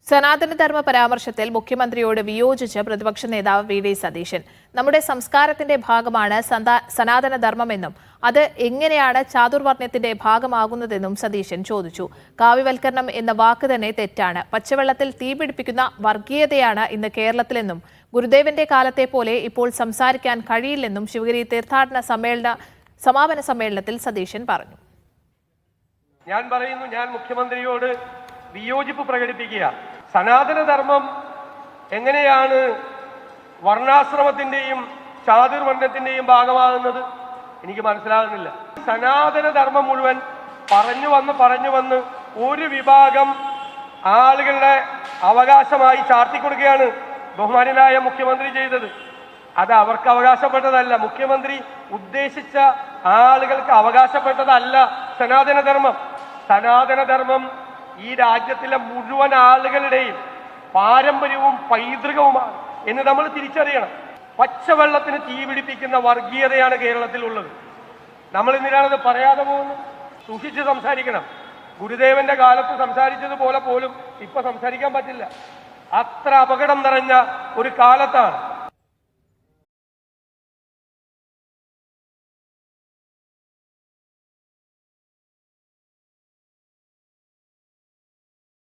സനാതനധർമ്മ പരാമർശത്തിൽ മുഖ്യമന്ത്രിയോട് വിയോജിച്ച് പ്രതിപക്ഷ നേതാവ് വി.ഡി. സതീശൻ. നമ്മുടെ സംസ്കാരത്തിന്റെ ഭാഗമാണ് സനാതനധർമ്മമെന്നും അത് എങ്ങനെയാണ് ചാതുർവർണ്ണയത്തിന്റെ ഭാഗമാകുന്നതെന്നും സതീശൻ ചോദിച്ചു. കാവ്യവൽക്കരണം എന്ന വാക്ക് തന്നെ തെറ്റാണ്. പച്ചവെള്ളത്തിൽ തീപിടിപ്പിക്കുന്ന വർഗീയതയാണ് ഇന്ന് കേരളത്തിലെന്നും ഗുരുദേവന്റെ കാലത്തെ പോലെ ഇപ്പോൾ സംസാരിക്കാൻ കഴിയില്ലെന്നും ശിവഗിരി തീർത്ഥാടന സമാപന സമ്മേളനത്തിൽ സതീശൻ പറഞ്ഞു. ഞാൻ മുഖ്യമന്ത്രിയോട് വിയോജിപ്പ് പ്രകടിപ്പിക്കുക. സനാതനധർമ്മം എങ്ങനെയാണ് വർണ്ണാശ്രമത്തിന്റെയും ചാതുർവർണ്ണത്തിന്റെയും ഭാഗമാകുന്നത് എനിക്ക് മനസ്സിലാകുന്നില്ല. സനാതനധർമ്മം മുഴുവൻ പറഞ്ഞു വന്ന് ഒരു വിഭാഗം ആളുകളുടെ അവകാശമായി ചാർത്തിക്കൊടുക്കുകയാണ് ബഹുമാന്യനായ മുഖ്യമന്ത്രി ചെയ്തത്. അത് അവർക്ക് അവകാശപ്പെട്ടതല്ല. മുഖ്യമന്ത്രി ഉദ്ദേശിച്ച ആളുകൾക്ക് അവകാശപ്പെട്ടതല്ല സനാതനധർമ്മം. സനാതനധർമ്മം ഈ രാജ്യത്തിലെ മുഴുവൻ ആളുകളുടെയും പാരമ്പര്യവും പൈതൃകവുമാണ് എന്ന് നമ്മൾ തിരിച്ചറിയണം. പച്ചവെള്ളത്തിന് തീപിടിപ്പിക്കുന്ന വർഗീയതയാണ് കേരളത്തിലുള്ളത്. നമ്മൾ എന്തിനാണത് പറയാതെ പോകുന്നത്? സൂക്ഷിച്ച് സംസാരിക്കണം. ഗുരുദേവന്റെ കാലത്ത് സംസാരിച്ചതുപോലെ പോലും ഇപ്പൊ സംസാരിക്കാൻ പറ്റില്ല. അത്ര അപകടം നിറഞ്ഞ ഒരു കാലത്താണ്